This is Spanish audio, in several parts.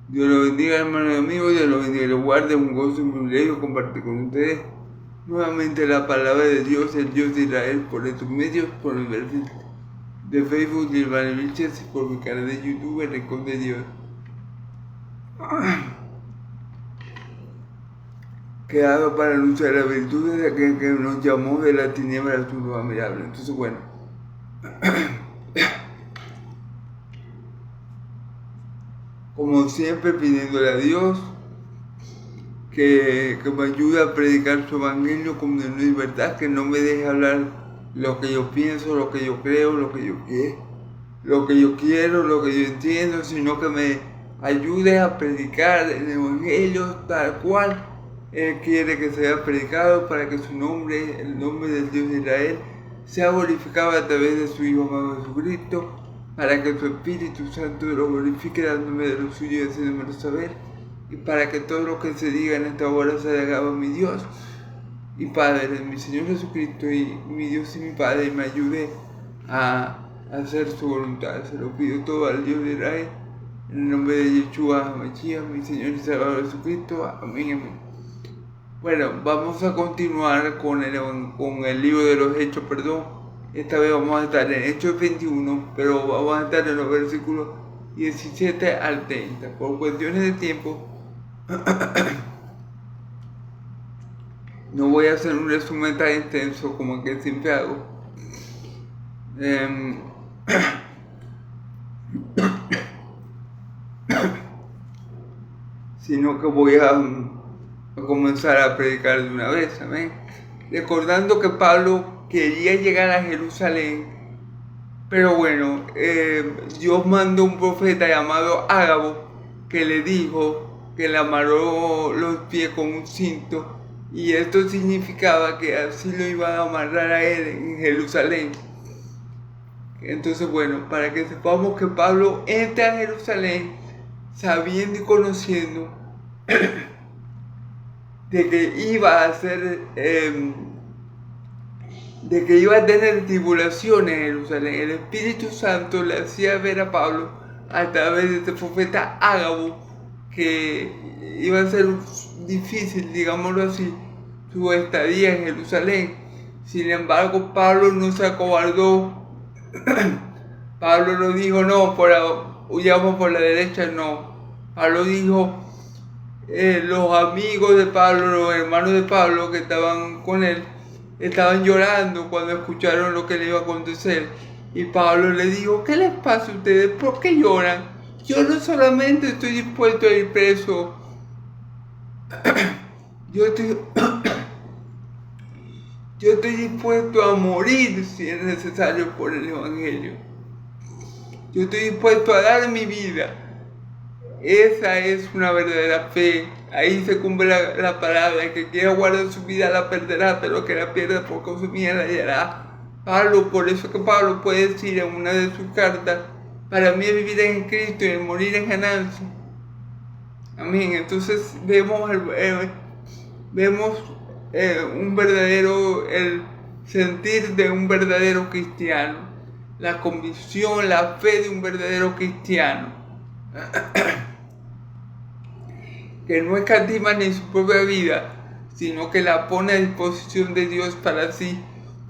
Dios los bendiga, hermanos y amigos, Dios los bendiga y los guarde. Un gozo y un privilegio compartir con ustedes nuevamente la palabra de Dios, el Dios de Israel, por estos medios, por el perfil de Facebook de Iván Vilches y por mi canal de YouTube, El Rincón de Dios. Creado para anunciar las virtudes de aquel que nos llamó de la tiniebla a su luz admirable. Entonces, bueno. Como siempre, pidiéndole a Dios que me ayude a predicar su evangelio con libertad, que no me deje hablar lo que yo pienso, lo que yo creo, lo que yo quiero, lo que yo entiendo, sino que me ayude a predicar el evangelio tal cual Él quiere que sea predicado, para que su nombre, el nombre del Dios de Israel, sea glorificado a través de su Hijo amado Jesucristo, para que su Espíritu Santo lo glorifique dándome de lo suyo y haciéndomelo saber, y para que todo lo que se diga en esta hora se haga a mi Dios y Padre, mi Señor Jesucristo, y mi Dios y mi Padre, y me ayude a hacer su voluntad. Se lo pido todo al Dios de Israel, en el nombre de Yeshua HaMashiach, mi Señor y Salvador Jesucristo. Amén, amén. Bueno, vamos a continuar con el libro de los Hechos, Esta vez vamos a estar en Hechos 21, pero vamos a estar en los versículos 17 al 30. Por cuestiones de tiempo, no voy a hacer un resumen tan extenso como el que siempre hago. Sino que voy a comenzar a predicar de una vez, amén. Recordando que Pablo quería llegar a Jerusalén, pero bueno, Dios mandó un profeta llamado Ágabo que le dijo que le amarró los pies con un cinto, y esto significaba que así lo iban a amarrar a él en Jerusalén. Entonces, bueno, para que sepamos que Pablo entra a Jerusalén sabiendo y conociendo de que iba a hacer, de que iba a tener tribulaciones en Jerusalén. El Espíritu Santo le hacía ver a Pablo a través de este profeta Ágabo que iba a ser difícil, digámoslo así, su estadía en Jerusalén. Sin embargo, Pablo no se acobardó. Pablo no dijo, no, huyamos por la derecha, no. Pablo dijo, los amigos de Pablo, los hermanos de Pablo que estaban con él, estaban llorando cuando escucharon lo que le iba a acontecer. Y Pablo le dijo, ¿qué les pasa a ustedes? ¿Por qué lloran? Yo no solamente estoy dispuesto a ir preso, yo estoy dispuesto a morir si es necesario por el evangelio. Yo estoy dispuesto a dar mi vida. Esa es una verdadera fe. Ahí se cumple la palabra: el que quiera guardar su vida la perderá, pero que la pierda por causa mía la hallará. Pablo, por eso que Pablo puede decir en una de sus cartas, para mí es vivir en Cristo y el morir en ganancia. Amén. Entonces vemos un verdadero, el sentir de un verdadero cristiano, la convicción, la fe de un verdadero cristiano, que no escatima ni su propia vida, sino que la pone a disposición de Dios para así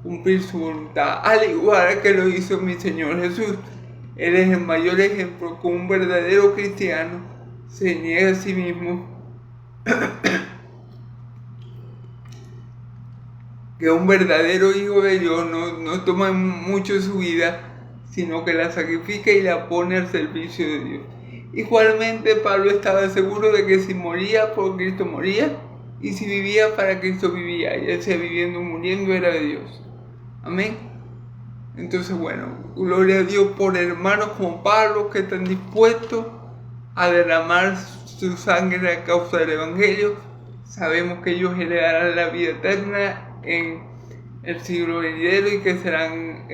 cumplir su voluntad, al igual que lo hizo mi Señor Jesús. Él es el mayor ejemplo que un verdadero cristiano se niega a sí mismo, que un verdadero hijo de Dios no toma mucho su vida, sino que la sacrifica y la pone al servicio de Dios. Igualmente, Pablo estaba seguro de que si moría, por Cristo moría, y si vivía, para Cristo vivía, ya sea viviendo o muriendo, era de Dios. Amén. Entonces, bueno, gloria a Dios por hermanos como Pablo, que están dispuestos a derramar su sangre a causa del evangelio. Sabemos que ellos heredarán la vida eterna en el siglo venidero y que serán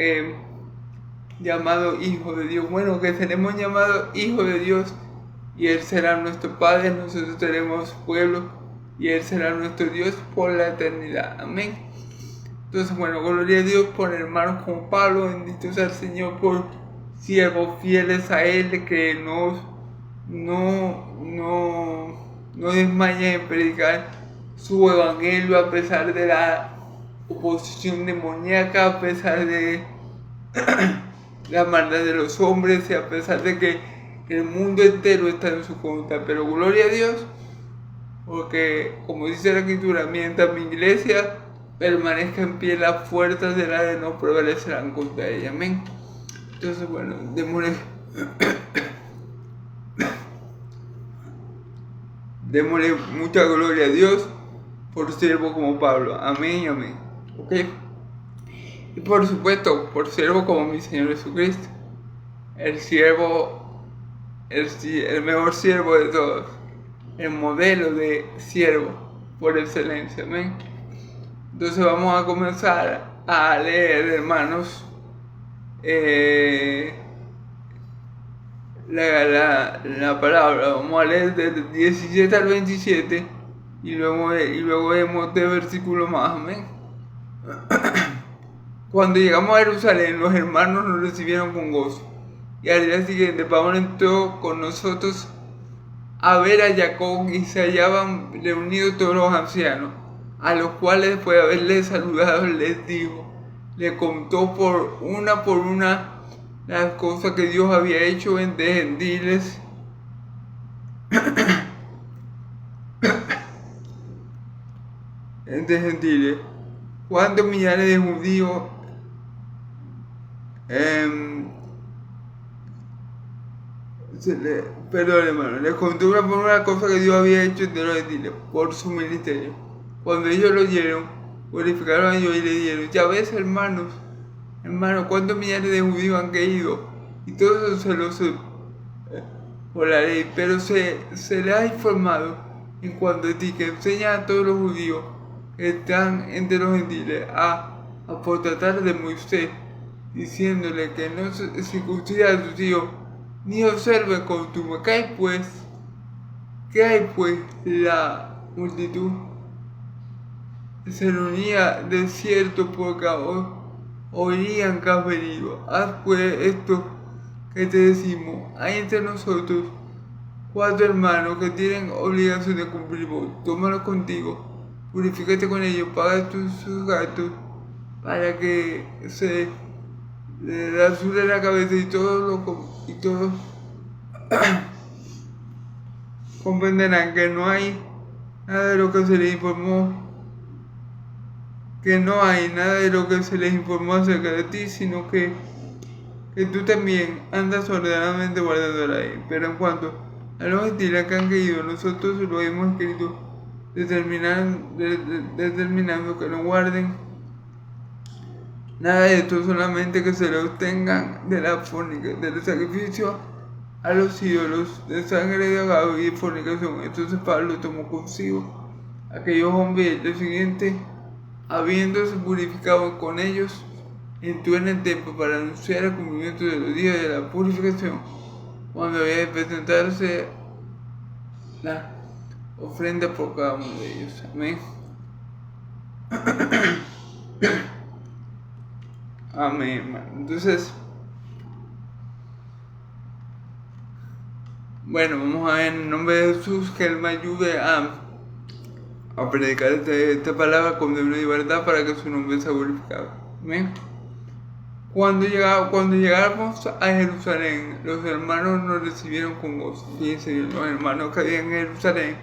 llamados hijos de Dios. Bueno, que seremos llamados hijos de Dios, y Él será nuestro Padre, nosotros seremos su pueblo, y Él será nuestro Dios por la eternidad. Amén. Entonces, bueno, gloria a Dios por hermanos como Pablo, bendito sea el Señor por siervos fieles a Él, que nos no desmayan en predicar su evangelio a pesar de la oposición demoníaca, a pesar de la maldad de los hombres y a pesar de que el mundo entero está en su contra. Pero gloria a Dios, porque como dice la Escritura, mientras mi iglesia permanezca en pie, las fuerzas del Hades no prevalecerán contra ella. Amén. Entonces, bueno, démosle mucha gloria a Dios por siervo como Pablo. Amén y amén. ¿Ok? Y por supuesto, por siervo como mi Señor Jesucristo. El mejor siervo de todos. El modelo de siervo por excelencia. Amén. Entonces vamos a comenzar a leer, hermanos, la palabra. Vamos a leer desde 17 al 27 y luego vemos de versículo más. Amén. Cuando llegamos a Jerusalén, los hermanos nos recibieron con gozo. Y al día siguiente, Pablo entró con nosotros a ver a Jacob y se hallaban reunidos todos los ancianos, a los cuales después de haberles saludado les dijo, le contó por una las cosas que Dios había hecho entre gentiles cuántos millares de judíos hermano, les contó una cosa que Dios había hecho entre los gentiles por su ministerio. Cuando ellos lo oyeron, glorificaron a Dios y le dijeron, ya ves, hermano, cuántos millares de judíos han caído, y todo eso se lo por la ley, pero se le ha informado en cuanto a ti, que enseña a todos los judíos que están entre los gentiles a apostatar de Moisés, diciéndole que no se circuncida a sus hijos, ni observe costumbre. ¿Qué hay pues? La multitud se reunía de cierto porque oirían que has venido. Haz pues esto que te decimos. Hay entre nosotros 4 hermanos que tienen obligación de cumplir vos. Tómalos contigo, purifícate con ellos, paga sus gastos, para que se le rasure la cabeza y todos comprenderán que no hay nada de lo que se les informó, acerca de ti, sino que tú también andas ordenadamente guardando la ley. Pero en cuanto a los gentiles que han caído, nosotros lo hemos escrito determinando que no guarden nada de esto, solamente que se le obtengan de la fornicación, del sacrificio a los ídolos, de sangre de agave y de fornicación. Entonces Pablo tomó consigo aquellos hombres y el día siguiente, habiéndose purificado con ellos, entró en el templo para anunciar el cumplimiento de los días de la purificación, cuando había de presentarse la ofrenda por cada uno de ellos. Amén. Amén, hermano. Entonces, bueno, vamos a ver en el nombre de Jesús que Él me ayude a predicar esta palabra con libertad para que su nombre sea glorificado. Amén. Cuando llegamos a Jerusalén, los hermanos nos recibieron con gozo. Fíjense, los hermanos que habían en Jerusalén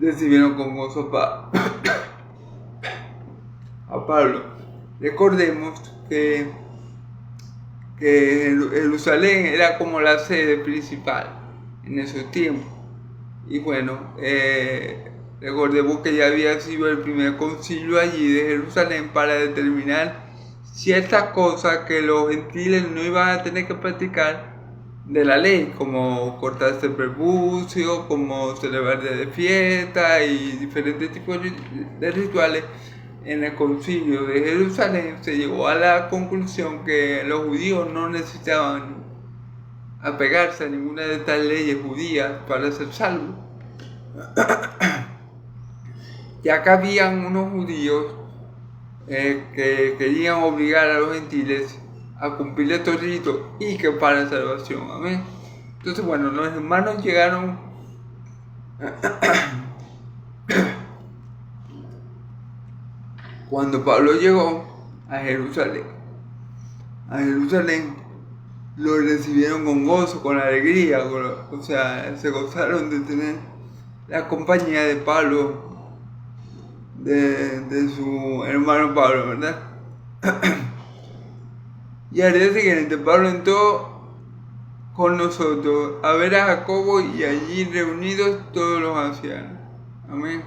recibieron con gozo a Pablo. Recordemos que Jerusalén era como la sede principal en esos tiempos. Y bueno, recordemos que ya había sido el primer concilio allí de Jerusalén para determinar ciertas cosas que los gentiles no iban a tener que practicar de la ley, como cortarse el prepucio, como celebrar de fiesta y diferentes tipos de rituales. En el concilio de Jerusalén se llegó a la conclusión que los judíos no necesitaban apegarse a ninguna de estas leyes judías para ser salvos. Ya que habían unos judíos que querían obligar a los gentiles a cumplir estos ritos y que para salvación. Amén. Entonces, bueno, los hermanos llegaron cuando Pablo llegó a Jerusalén. Lo recibieron con gozo, con alegría, o sea, se gozaron de tener la compañía de Pablo, de su hermano Pablo, ¿verdad? Y al día siguiente Pablo entró con nosotros a ver a Jacobo y allí reunidos todos los ancianos. Amén.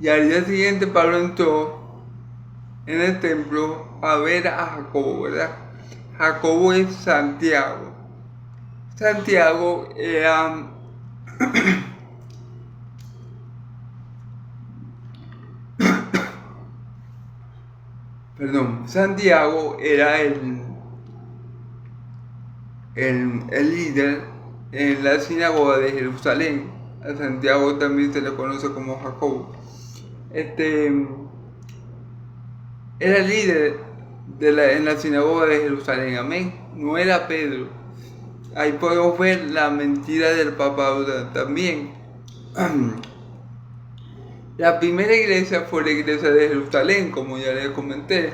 Y al día siguiente Pablo entró en el templo a ver a Jacobo, ¿verdad? Jacobo es Santiago. Santiago era Santiago era el líder en la sinagoga de Jerusalén. A Santiago también se le conoce como Jacobo. Era líder en la sinagoga de Jerusalén, amén. No era Pedro. Ahí podemos ver la mentira del papado también. La primera iglesia fue la iglesia de Jerusalén, como ya les comenté.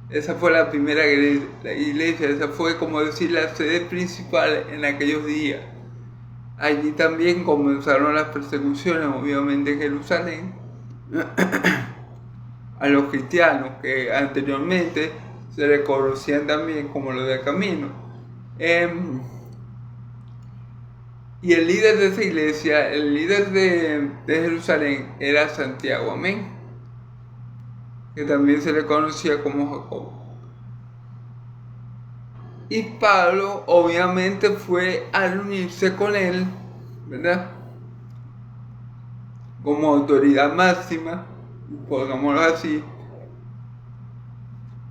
Esa fue la primera iglesia, esa fue como decir la sede principal en aquellos días. Allí también comenzaron las persecuciones, obviamente en Jerusalén, a los cristianos que anteriormente se les conocían también como los del camino. Y el líder de esa iglesia, el líder de Jerusalén era Santiago, amén, que también se le conocía como Jacobo. Y Pablo obviamente fue a reunirse con él, ¿verdad? Como autoridad máxima, pongámoslo así,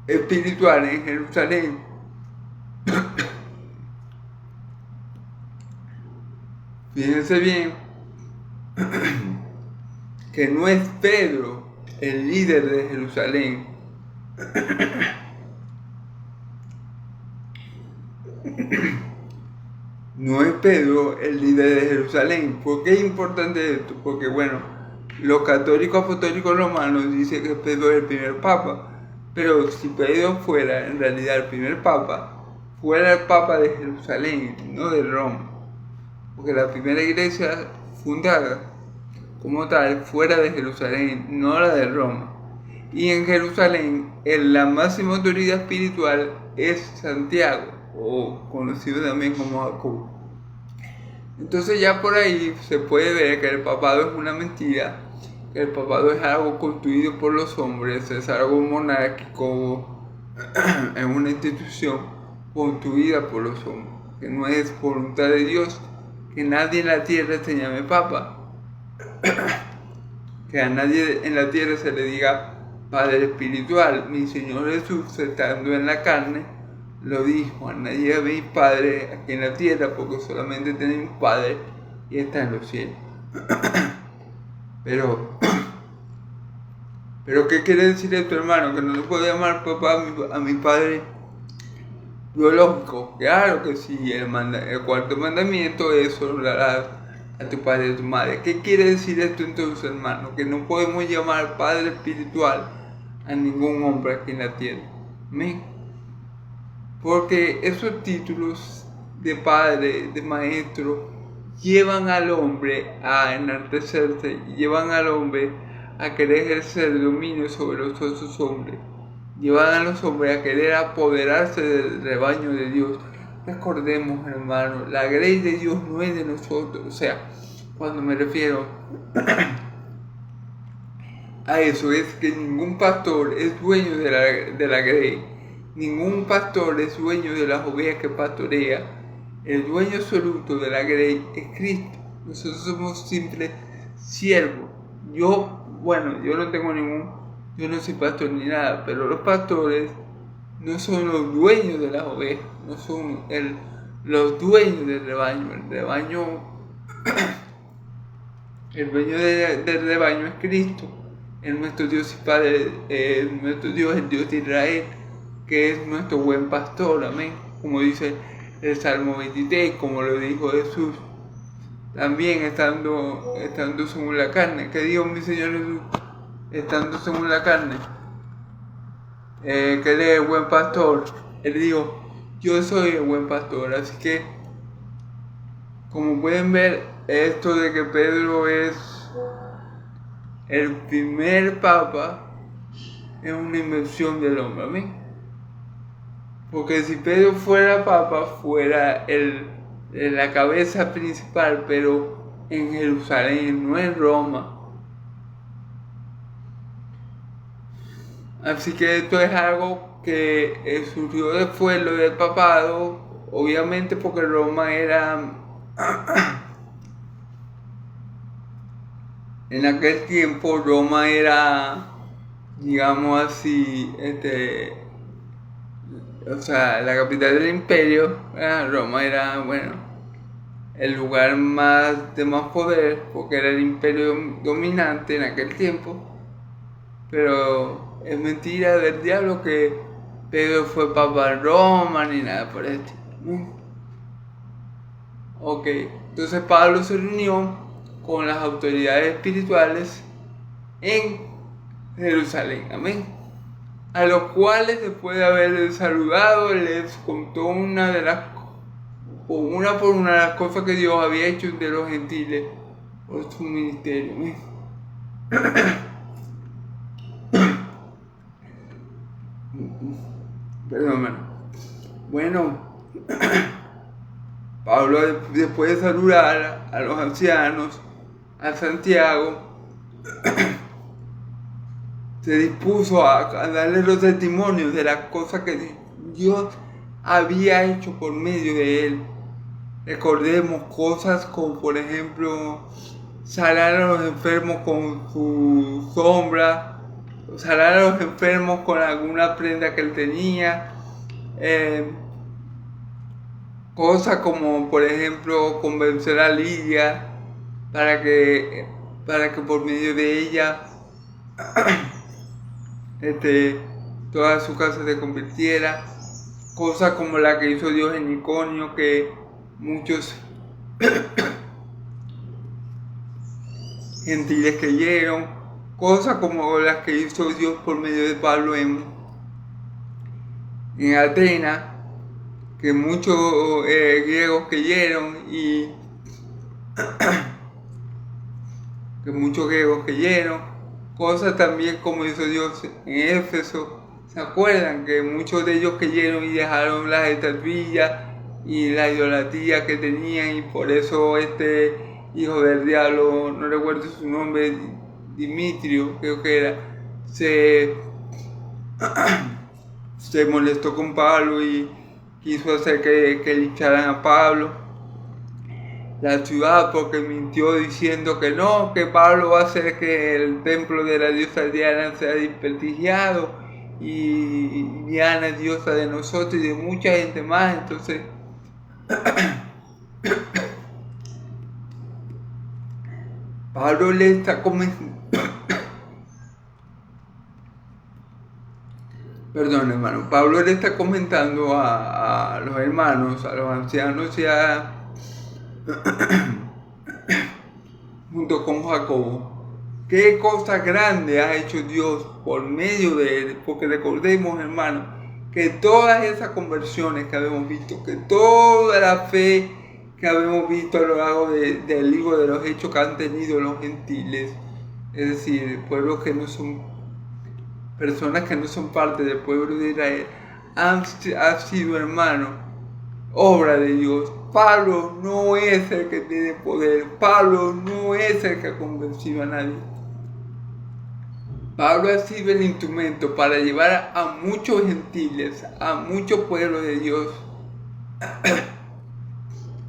espiritual en Jerusalén. Fíjense bien que no es Pedro el líder de Jerusalén. No es Pedro el líder de Jerusalén. ¿Por qué es importante esto? Porque bueno, los católicos apostólicos romanos dicen que Pedro es el primer papa. Pero si Pedro fuera en realidad el primer papa, fuera el papa de Jerusalén, no de Roma. Porque la primera iglesia fundada como tal fuera de Jerusalén, no la de Roma. Y en Jerusalén, la máxima autoridad espiritual es Santiago, o conocido también como Jacobo. Entonces ya por ahí se puede ver que el papado es una mentira, que el papado es algo construido por los hombres, es algo monárquico, es una institución construida por los hombres, que no es voluntad de Dios que nadie en la tierra se llame papa, que a nadie en la tierra se le diga Padre espiritual. Mi Señor Jesús, estando en la carne, lo dijo: a nadie veis Padre aquí en la tierra, porque solamente tenéis un Padre y está en los cielos. Pero ¿qué quiere decir esto, hermano? Que no le puedo llamar papá a mi padre biológico. Claro que sí, el cuarto mandamiento es honrar a tu padre y a tu madre. ¿Qué quiere decir esto entonces, hermano? Que no podemos llamar padre espiritual a ningún hombre aquí en la tierra. ¿Amén? Porque esos títulos de padre, de maestro, llevan al hombre a enaltecerse, llevan al hombre a querer ejercer dominio sobre los otros hombres, llevan a los hombres a querer apoderarse del rebaño de Dios. Recordemos, hermano, la grey de Dios no es de nosotros. O sea, cuando me refiero a eso, es que ningún pastor es dueño de la grey. Ningún pastor es dueño de las ovejas que pastorea. El dueño absoluto de la grey es Cristo. Nosotros somos simples siervos. Yo no soy pastor ni nada, pero los pastores no son los dueños de las ovejas, no son los dueños del rebaño. El rebaño El dueño del rebaño es Cristo, es nuestro Dios y Padre, es nuestro Dios, el Dios de Israel, que es nuestro buen pastor, amén. Como dice el Salmo 23, como lo dijo Jesús, también estando según la carne. ¿Qué dijo mi Señor Jesús? Estando según la carne, que Él es el buen pastor. Él dijo, yo soy el buen pastor. Así que, como pueden ver, esto de que Pedro es el primer papa es una invención del hombre, amén. Porque si Pedro fuera papa, fuera la cabeza principal, pero en Jerusalén, no en Roma. Así que esto es algo que surgió después lo del papado, obviamente porque Roma era, en aquel tiempo Roma era, digamos así, o sea, la capital del imperio. Roma era, bueno, el lugar de más poder, porque era el imperio dominante en aquel tiempo. Pero es mentira del diablo que Pedro fue papa en Roma ni nada por el estilo. Ok, entonces Pablo se reunió con las autoridades espirituales en Jerusalén, amén. A los cuales, después de haber saludado, les contó una de las cosas que Dios había hecho de los gentiles por su ministerio, amén. Perdón, bueno, Pablo, después de saludar a los ancianos, a Santiago, se dispuso a darle los testimonios de las cosas que Dios había hecho por medio de él. Recordemos cosas como, por ejemplo, sanar a los enfermos con su sombra, sanar a los enfermos con alguna prenda que él tenía, cosas como, por ejemplo, convencer a Lidia para que por medio de ella toda su casa se convirtiera. Cosas como la que hizo Dios en Iconio, que muchos gentiles creyeron. Cosas como las que hizo Dios por medio de Pablo en Atenas, que muchos griegos creyeron y que muchos griegos creyeron. Cosas también como hizo Dios en Éfeso. ¿Se acuerdan? Que muchos de ellos creyeron y dejaron las estatuillas y la idolatría que tenían, y por eso hijo del diablo, no recuerdo su nombre, Dimitrio creo que era, se molestó con Pablo y quiso hacer que lincharan a Pablo, la ciudad, porque mintió diciendo que no, que Pablo va a hacer que el templo de la diosa Diana sea desprestigiado, y Diana es diosa de nosotros y de mucha gente más. Entonces Pablo le está comentando perdón, hermano, Pablo le está comentando a los hermanos, a los ancianos y junto con Jacobo, qué cosa grande ha hecho Dios por medio de él. Porque recordemos, hermano, que todas esas conversiones que habíamos visto, que toda la fe que habíamos visto a lo largo del libro de los hechos que han tenido los gentiles, es decir, pueblos que no son, personas que no son parte del pueblo de Israel, ha sido, hermano, obra de Dios. Pablo no es el que tiene poder, Pablo no es el que ha convencido a nadie. Pablo ha sido el instrumento para llevar a muchos gentiles, a muchos pueblos de Dios,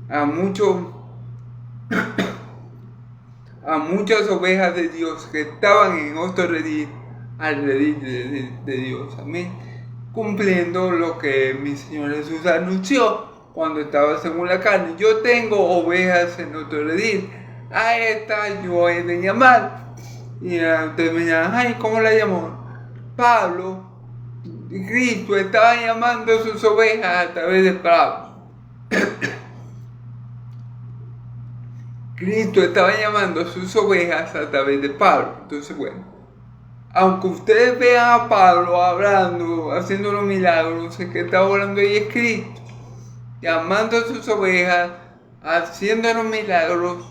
a muchas ovejas de Dios que estaban en otro redil, al redil de Dios, amén, cumpliendo lo que mi Señor Jesús anunció cuando estaba según la carne. Yo tengo ovejas en otro redil, a esta yo he de llamar. Y ustedes me dirán, ay, ¿cómo la llamó? Pablo, Cristo estaba llamando a sus ovejas a través de Pablo. Cristo estaba llamando a sus ovejas a través de Pablo. Entonces, bueno, aunque ustedes vean a Pablo hablando, haciendo los milagros, el que está hablando ahí es Cristo, llamando a sus ovejas, haciendo los milagros,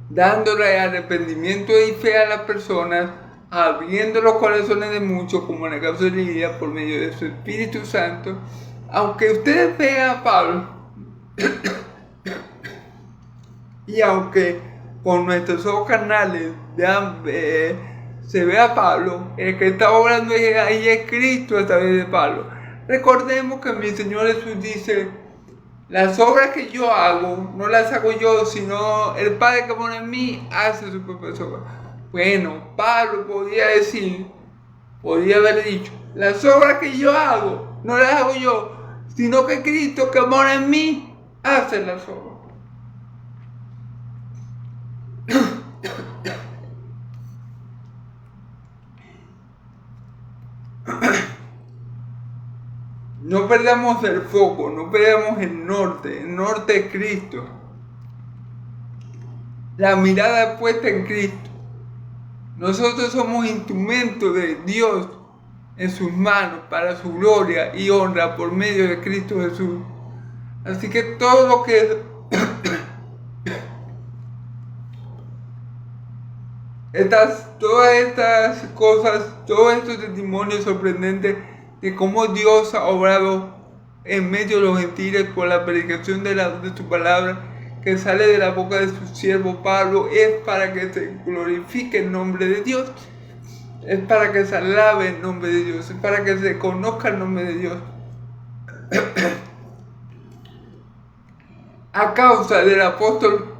dándole arrepentimiento y fe a las personas, abriendo los corazones de muchos, como en el caso de Lidia, por medio de su Espíritu Santo. Aunque ustedes vean a Pablo, y aunque con nuestros ojos carnales se ve a Pablo, el que está obrando ahí es Cristo a través de Pablo. Recordemos que mi Señor Jesús dice: las obras que yo hago, no las hago yo, sino el Padre que pone en mí hace sus propias obras. Bueno, Pablo podía haber dicho: las obras que yo hago, no las hago yo, sino que Cristo que mora en mí hace las obras. No perdamos el foco, no perdamos el norte es Cristo. La mirada puesta en Cristo. Nosotros somos instrumentos de Dios en sus manos para su gloria y honra por medio de Cristo Jesús. Así que todo lo que todas estas cosas, todos estos testimonios sorprendentes de cómo Dios ha obrado en medio de los gentiles por la predicación de su palabra que sale de la boca de su siervo Pablo, es para que se glorifique el nombre de Dios, es para que se alabe el nombre de Dios, es para que se conozca el nombre de Dios. A causa del apóstol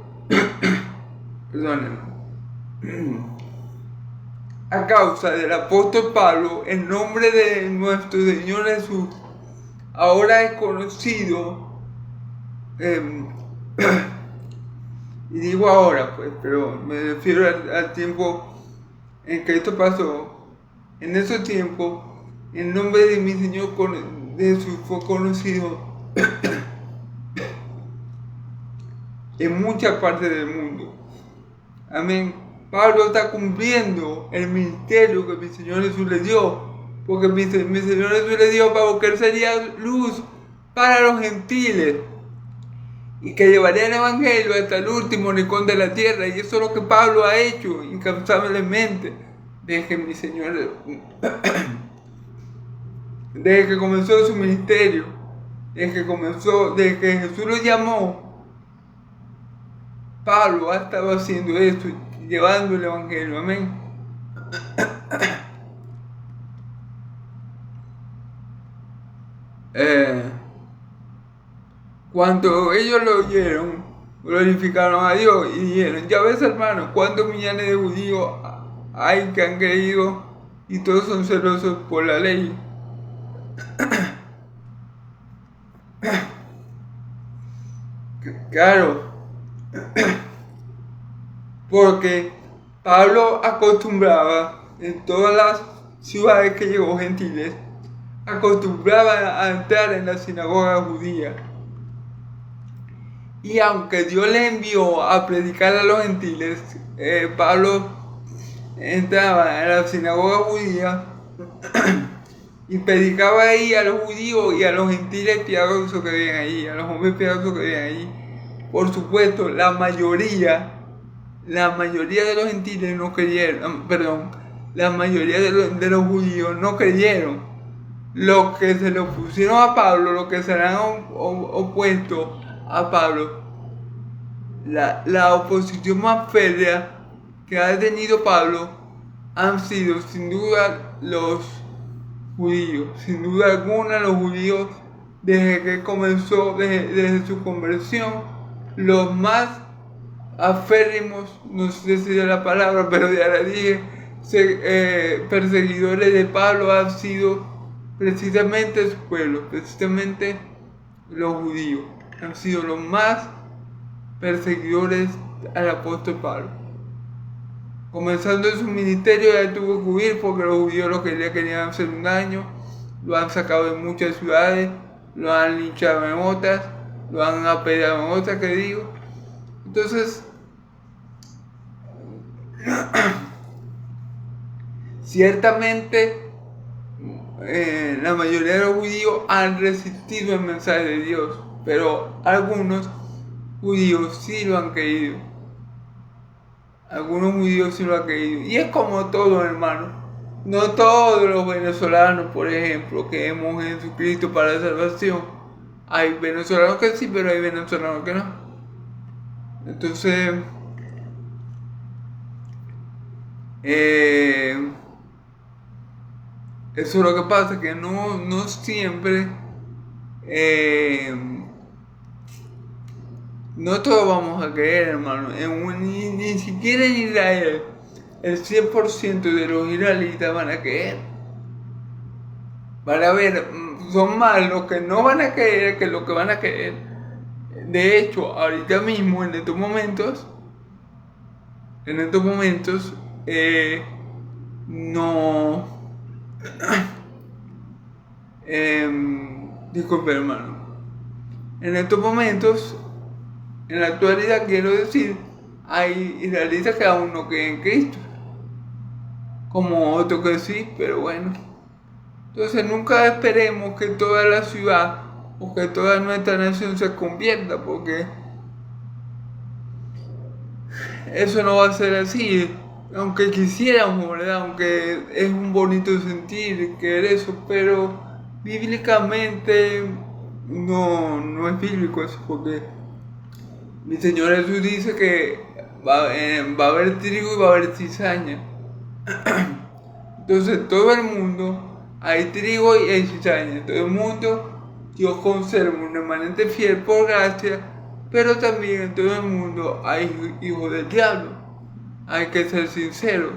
a causa del apóstol Pablo, el nombre de nuestro Señor Jesús ahora es conocido, y digo ahora pues, pero me refiero al tiempo en que esto pasó. En esos tiempos, el nombre de mi Señor Jesús fue conocido en muchas partes del mundo. Amén. Pablo está cumpliendo el ministerio que mi Señor Jesús le dio, porque mi Señor Jesús le dio para que Él sería luz para los gentiles y que llevaría el Evangelio hasta el último rincón de la tierra. Y eso es lo que Pablo ha hecho incansablemente desde que mi Señor desde que comenzó su ministerio, desde que Jesús lo llamó. Pablo ha estado haciendo esto, llevando el Evangelio. Amén. Cuando ellos lo oyeron, glorificaron a Dios y dijeron: ya ves, hermano, cuántos millones de judíos hay que han creído y todos son celosos por la ley. Claro, porque Pablo acostumbraba en todas las ciudades que llegó gentiles, acostumbraba a entrar en la sinagoga judía. Y aunque Dios le envió a predicar a los gentiles, Pablo entraba en la sinagoga judía y predicaba ahí a los judíos y a los gentiles piadosos que vivían ahí, a los hombres piadosos que vivían ahí. Por supuesto, la mayoría de los gentiles no creyeron, la mayoría de los judíos no creyeron. Los que se le opusieron a Pablo, los que se le han opuesto a Pablo, la oposición más férrea que ha tenido Pablo han sido sin duda los judíos, sin duda alguna los judíos. Desde que comenzó, desde su conversión, los más aférrimos, no sé si es la palabra, pero ya la dije, perseguidores de Pablo han sido precisamente su pueblo, precisamente los judíos. han sido los más perseguidores al apóstol Pablo. Comenzando su ministerio ya tuvo que huir porque los judíos lo que le querían hacer un daño, lo han sacado de muchas ciudades, lo han linchado en otras, lo han apedreado en otras, que digo. Entonces, ciertamente la mayoría de los judíos han resistido el mensaje de Dios, pero algunos judíos sí lo han creído. Algunos judíos sí lo han creído. Y es como todo, hermano. No todos los venezolanos, por ejemplo, creemos en Jesucristo para la salvación. Hay venezolanos que sí, pero hay venezolanos que no. Entonces, eso es lo que pasa, que no siempre, no todos vamos a creer, hermano. Ni siquiera en Israel, el 100% de los israelitas van a creer. Van a ver, son más los que no van a creer que los que van a creer. De hecho, ahorita mismo, en estos momentos, disculpe, hermano. En estos momentos, en la actualidad, quiero decir, hay israelitas que aún no creen en Cristo, como otros que sí, pero bueno. Entonces nunca esperemos que toda la ciudad o que toda nuestra nación se convierta, porque eso no va a ser así. Aunque quisiéramos, ¿verdad? Aunque es un bonito sentir querer eso, pero bíblicamente no es bíblico eso, porque mi Señor Jesús dice que va a haber trigo y va a haber cizaña. Entonces, todo el mundo hay trigo y hay cizaña. En todo el mundo Dios conserva un remanente fiel por gracia, pero también en todo el mundo hay hijos del diablo. Hay que ser sinceros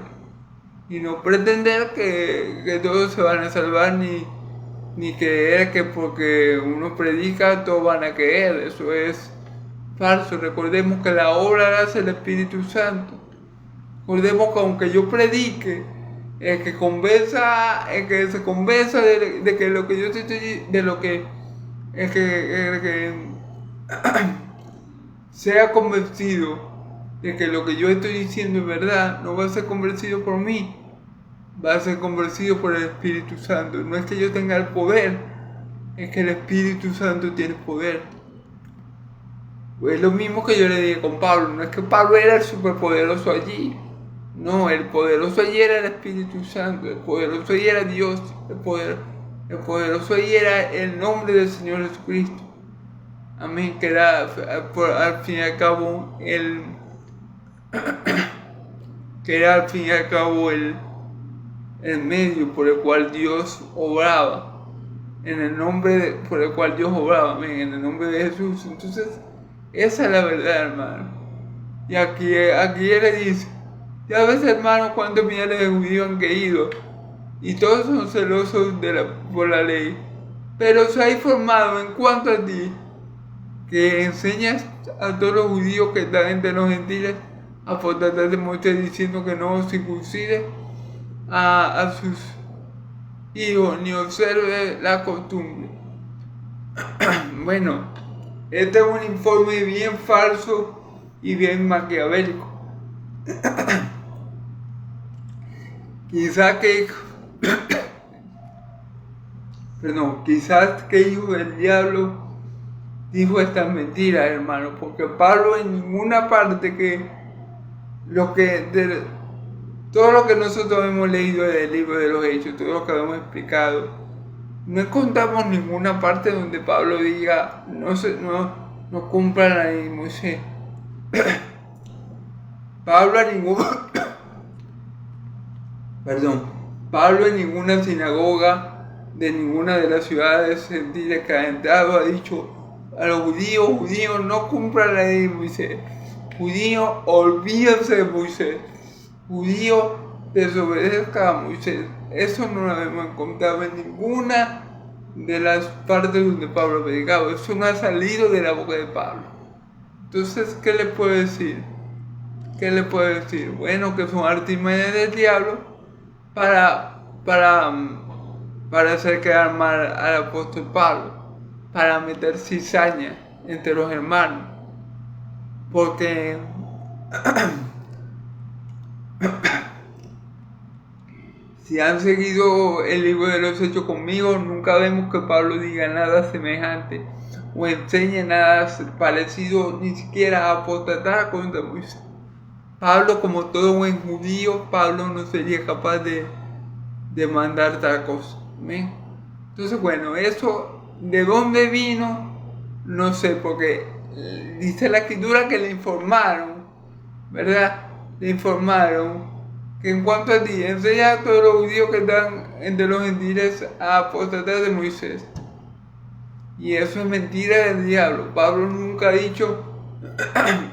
y no pretender que todos se van a salvar, ni creer que porque uno predica todos van a creer. Eso es falso. Recordemos que la obra la hace el Espíritu Santo. Recordemos que aunque yo predique, el que se convenza de que lo que yo estoy, de lo que el que sea convencido de que lo que yo estoy diciendo es verdad, no va a ser convencido por mí, va a ser convencido por el Espíritu Santo. No es que yo tenga el poder, es que el Espíritu Santo tiene poder. Pues es lo mismo que yo le dije con Pablo. No es que Pablo era el superpoderoso allí, no, el poderoso allí era el Espíritu Santo, el poderoso allí era Dios, el poderoso allí era el nombre del Señor Jesucristo. Amén, que era al fin y al cabo el medio por el cual Dios obraba, en el nombre por el cual Dios obraba, amén, en el nombre de Jesús. Entonces, esa es la verdad, hermano. Y aquí él le dice, ya ves, hermano, cuántos miles de judíos han caído, y todos son celosos por la ley, pero se ha informado en cuanto a ti, que enseñas a todos los judíos que están entre los gentiles a apostatar de Moisés, diciendo que no circuncide a sus hijos ni observe la costumbre. Bueno, este es un informe bien falso y bien maquiavélico. Quizás que hijo del diablo dijo estas mentiras, hermano, porque Pablo en ninguna parte todo lo que nosotros hemos leído del libro de los Hechos, todo lo que hemos explicado, no encontramos ninguna parte donde Pablo diga no cumpla la ley de Moisés. Pablo en ninguna sinagoga de ninguna de las ciudades gentiles que ha entrado ha dicho a los judíos no cumplan la ley de Moisés, judíos olvídense de Moisés, judíos desobedezcan a Moisés. Eso no lo hemos encontrado en ninguna de las partes donde Pablo predicaba. Eso no ha salido de la boca de Pablo. Entonces, ¿qué le puedo decir? ¿Qué le puedo decir? Bueno, que son artimañas del diablo para hacer quedar mal al apóstol Pablo, para meter cizaña entre los hermanos. Porque si han seguido el libro de los Hechos conmigo, nunca vemos que Pablo diga nada semejante o enseñe nada parecido, ni siquiera a apostatar contra Moisés. Pablo, como todo buen judío, Pablo no sería capaz de mandar tal cosa. ¿Ven? Entonces, bueno, eso de dónde vino, no sé, porque dice la escritura que le informaron, ¿verdad? Le informaron que en cuanto a ti, enseña a todos los judíos que están entre los gentiles a apostatar de Moisés. Y eso es mentira del diablo. Pablo nunca ha dicho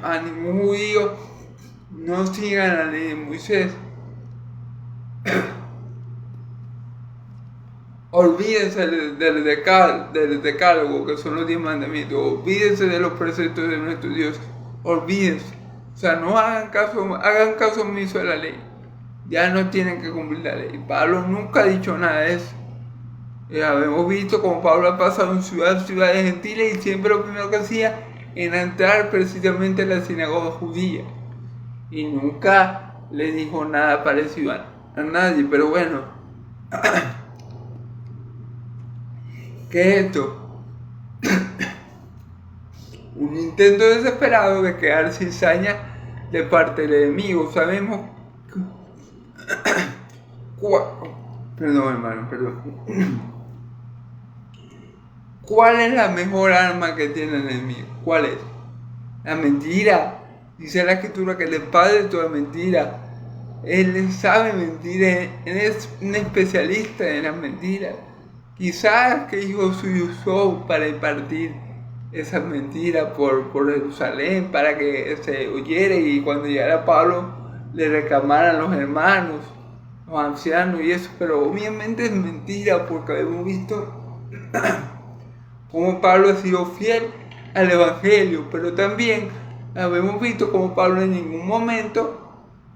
a ningún judío: no sigan la ley de Moisés. Olvídense del decálogo, que son los 10 mandamientos. Olvídense de los preceptos de nuestro Dios. Olvídense. O sea, no hagan caso omiso de la ley. Ya no tienen que cumplir la ley. Pablo nunca ha dicho nada de eso. Hemos visto como Pablo ha pasado en ciudades gentiles y siempre lo primero que hacía era entrar precisamente en la sinagoga judía. Y nunca le dijo nada parecido a nadie. Pero bueno, ¿qué es esto? Un intento desesperado de quedar cizaña de parte del enemigo. Sabemos ¿Cuál es la mejor arma que tiene el enemigo? ¿Cuál es? La mentira. Dice la escritura que el padre de toda mentira. Él sabe mentir, él es un especialista en las mentiras. Quizás que hijo suyo usó para impartir esas mentiras por Jerusalén, para que se oyera y cuando llegara Pablo le reclamaran los hermanos, los ancianos y eso. Pero obviamente es mentira, porque hemos visto cómo Pablo ha sido fiel al evangelio, pero también hemos visto cómo Pablo en ningún momento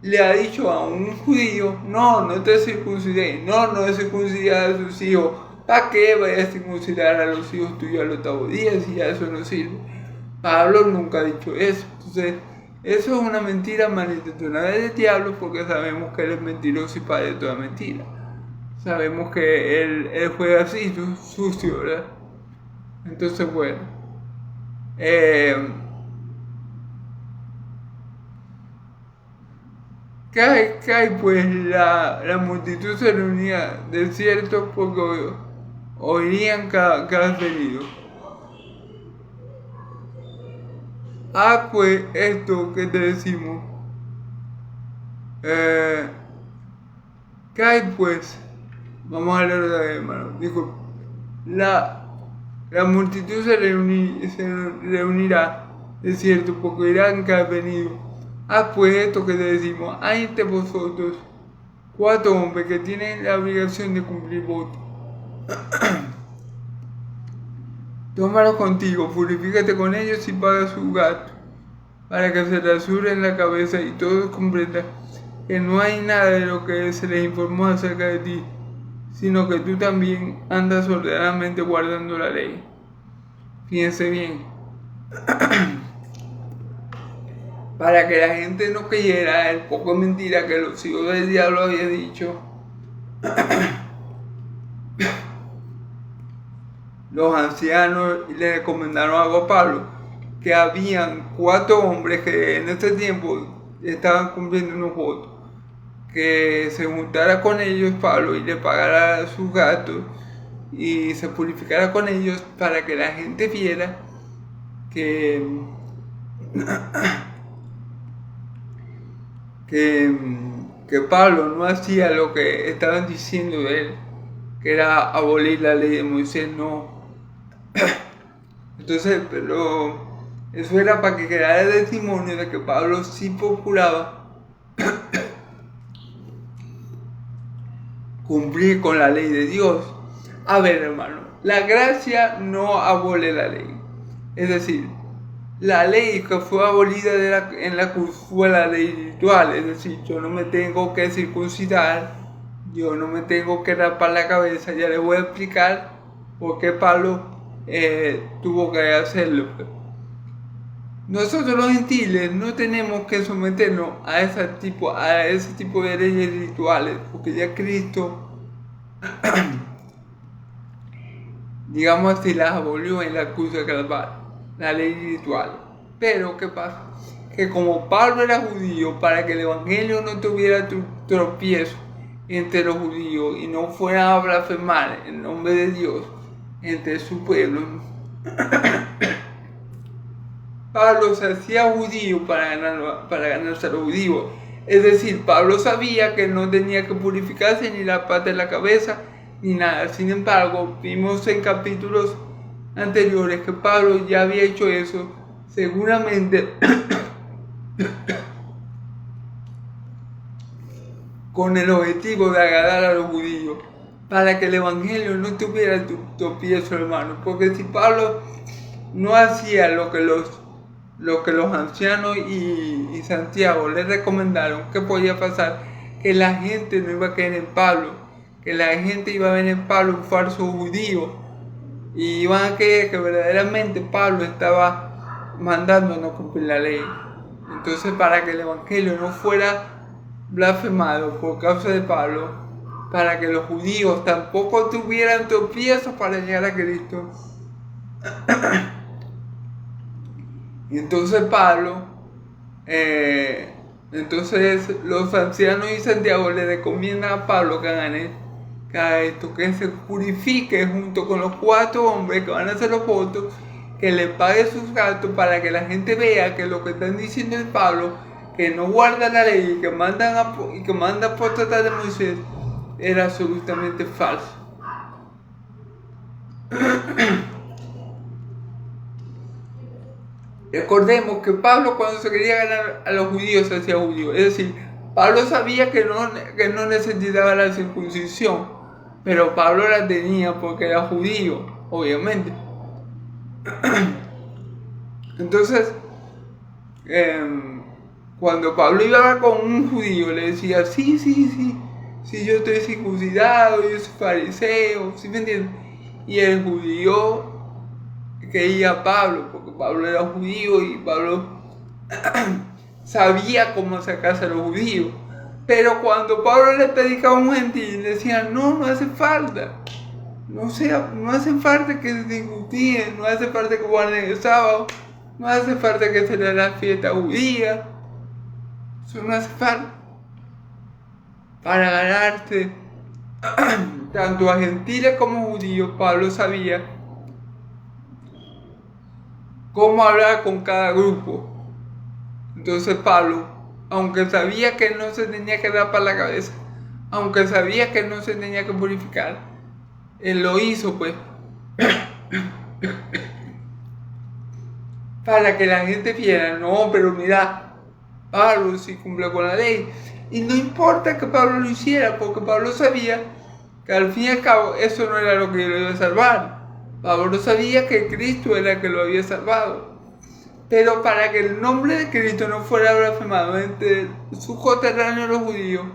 le ha dicho a un judío: no te circuncides, no circuncidar a sus hijos. ¿Para qué vayas a circuncidar a los hijos tuyos al 8º día si ya eso no sirve? Pablo nunca ha dicho eso. Entonces, eso es una mentira malintencionada del diablo, porque sabemos que él es mentiroso y padre de toda mentira. Sabemos que él juega así, sucio, ¿verdad? Entonces, bueno. ¿Qué hay? Pues la multitud se reunía del desierto porque oirían que has venido. Pues esto que te decimos. ¿Qué hay pues? Vamos a leerlo de ahí, hermano. Dijo: la multitud se reunirá del desierto porque oirán que has venido. Pues esto que te decimos: hay entre vosotros 4 hombres que tienen la obligación de cumplir voto. Tómalos contigo, purifícate con ellos y paga su gasto, para que se rasuren la cabeza y todos comprendan que no hay nada de lo que se les informó acerca de ti, sino que tú también andas ordenadamente guardando la ley. Fíjense bien. Para que la gente no creyera el poco de mentira que los hijos del diablo habían dicho, los ancianos le recomendaron algo a Pablo: que habían 4 hombres que en ese tiempo estaban cumpliendo unos votos, que se juntara con ellos Pablo y le pagara sus gastos y se purificara con ellos, para que la gente viera que Pablo no hacía lo que estaban diciendo de él, que era abolir la ley de Moisés. No. Entonces, pero eso era para que quedara el testimonio de que Pablo sí procuraba cumplir con la ley de Dios. A ver, hermano, la gracia no abole la ley. Es decir, la ley que fue abolida en la cruz fue la ley ritual. Es decir, yo no me tengo que circuncidar, yo no me tengo que rapar la cabeza. Ya les voy a explicar por qué Pablo tuvo que hacerlo. Nosotros los gentiles no tenemos que someternos a ese tipo de leyes rituales, porque ya Cristo, digamos así, las abolió en la cruz de Calvario, la ley ritual. Pero ¿qué pasa? Que como Pablo era judío, para que el evangelio no tuviera tropiezo entre los judíos y no fueran a blasfemar el nombre de Dios entre su pueblo, Pablo se hacía judío para ganarse a los judíos. Es decir, Pablo sabía que no tenía que purificarse ni la pata de la cabeza ni nada. Sin embargo, vimos en capítulos anteriores que Pablo ya había hecho eso, seguramente con el objetivo de agradar a los judíos, para que el evangelio no tuviera tropiezo, hermano. Porque si Pablo no hacía lo que los ancianos y Santiago le recomendaron, ¿qué podía pasar? Que la gente no iba a creer en Pablo, que la gente iba a ver en Pablo un falso judío y iban a creer que verdaderamente Pablo estaba mandándonos cumplir la ley. Entonces, para que el evangelio no fuera blasfemado por causa de Pablo, para que los judíos tampoco tuvieran tropiezos para llegar a Cristo, y entonces Pablo, entonces los ancianos y Santiago le recomiendan a Pablo que haga esto, que se purifique junto con los 4 hombres que van a hacer los votos, que le pague sus gastos para que la gente vea que lo que están diciendo es Pablo, que no guarda la ley y que manda por tratar de Moisés, era absolutamente falso. Recordemos que Pablo, cuando se quería ganar a los judíos, se hacía judío. Es decir, Pablo sabía que no necesitaba la circuncisión, pero Pablo la tenía porque era judío, obviamente. Entonces, cuando Pablo iba a hablar con un judío, le decía, sí, yo estoy circuncidado, yo soy fariseo, ¿sí me entiendes? Y el judío creía a Pablo, porque Pablo era judío y Pablo sabía cómo sacarse a los judíos. Pero cuando Pablo le predicaba a un gentil, le decían, no hace falta. No hace falta que se discutían, no hace falta que guarden el sábado, no hace falta que se le la fiesta judía. Eso no hace falta. Para ganarse tanto a gentiles como judíos, Pablo sabía cómo hablar con cada grupo. Entonces Pablo, aunque sabía que no se tenía que rapar la cabeza, aunque sabía que no se tenía que purificar, él lo hizo pues para que la gente viera, no, pero mira, Pablo sí cumple con la ley. Y no importa que Pablo lo hiciera, porque Pablo sabía que al fin y al cabo eso no era lo que lo iba a salvar. Pablo sabía que Cristo era el que lo había salvado. Pero para que el nombre de Cristo no fuera blasfemado entre sus coterráneos los judíos,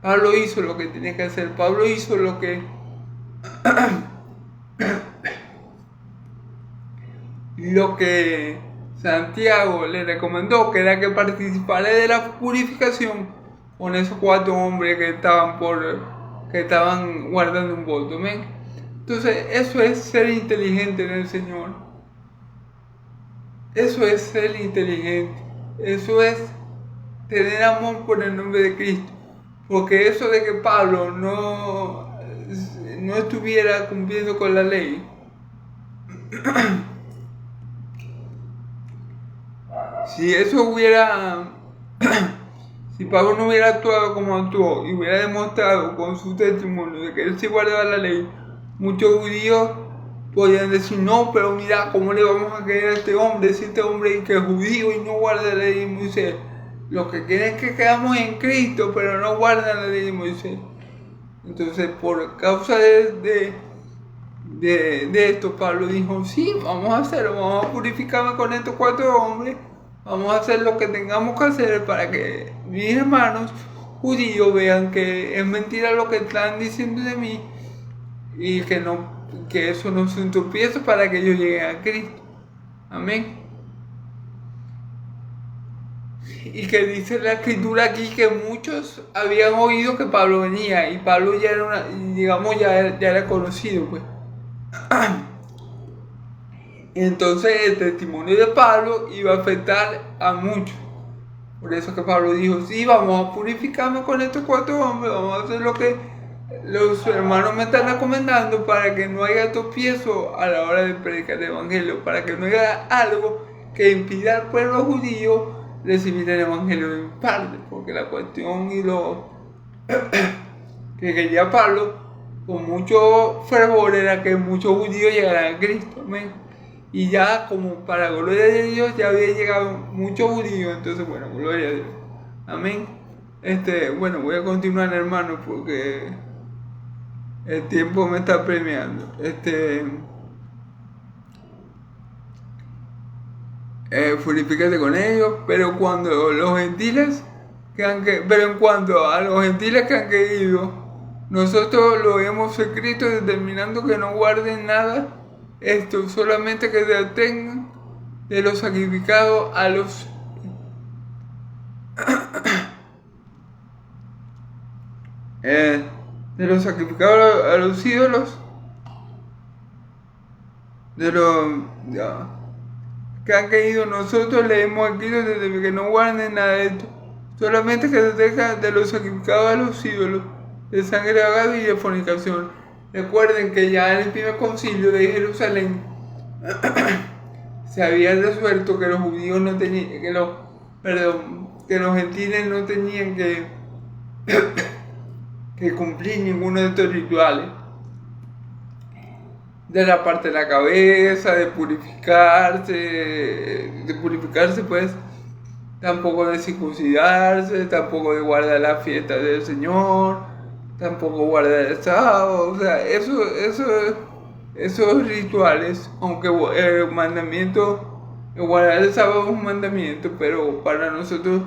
Pablo hizo lo que tenía que hacer. Pablo hizo lo que Santiago le recomendó, que era que participara de la purificación con esos 4 hombres que estaban guardando un voto. ¿Ven? Entonces, eso es ser inteligente en el Señor. Eso es ser inteligente. Eso es tener amor por el nombre de Cristo. Porque eso de que Pablo no estuviera cumpliendo con la ley, si Pablo no hubiera actuado como actuó y hubiera demostrado con su testimonio de que él sí guardaba la ley, muchos judíos podían decir, no, pero mira, ¿cómo le vamos a creer a este hombre si este hombre que es judío y no guarda la ley de Moisés? Los que quieren que quedamos en Cristo, pero no guardan la ley de Moisés. Entonces, por causa de de esto, Pablo dijo, sí, vamos a hacerlo, vamos a purificarme con estos 4 hombres, vamos a hacer lo que tengamos que hacer para que mis hermanos judíos vean que es mentira lo que están diciendo de mí y que eso no es un tropiezo para que ellos lleguen a Cristo. Amén. Y que dice la escritura aquí que muchos habían oído que Pablo venía y Pablo ya era ya era conocido, pues. Entonces el testimonio de Pablo iba a afectar a muchos. Por eso que Pablo dijo, sí, vamos a purificarnos con estos 4 hombres, vamos a hacer lo que los hermanos me están recomendando para que no haya tropiezo a la hora de predicar el evangelio, para que no haya algo que impida al pueblo judío recibir el evangelio en parte, porque la cuestión y lo que quería Pablo con mucho fervor era que muchos judíos llegaran a Cristo, amén. Y ya como para gloria de Dios ya había llegado muchos judíos, entonces bueno, gloria a Dios, amén. Bueno, voy a continuar, hermano, porque el tiempo me está premiando. Purifícate con ellos, pero cuando los gentiles pero en cuanto a los gentiles que han creído, nosotros lo hemos escrito determinando que no guarden nada, solamente que se atengan de los sacrificados a los de los sacrificados a los ídolos, de los que han caído, nosotros le hemos escrito desde que no guarden nada de esto, solamente que se dejan de los sacrificados a los ídolos, de sangre ahogada y de fornicación. Recuerden que ya en el primer concilio de Jerusalén se había resuelto que los judíos no tenían, que los gentiles no tenían que cumplir ninguno de estos rituales. De la parte de la cabeza, de purificarse pues, tampoco de circuncidarse, tampoco de guardar la fiesta del Señor, tampoco guardar el sábado, o sea, esos rituales, aunque el mandamiento, guardar el sábado es un mandamiento, pero para nosotros,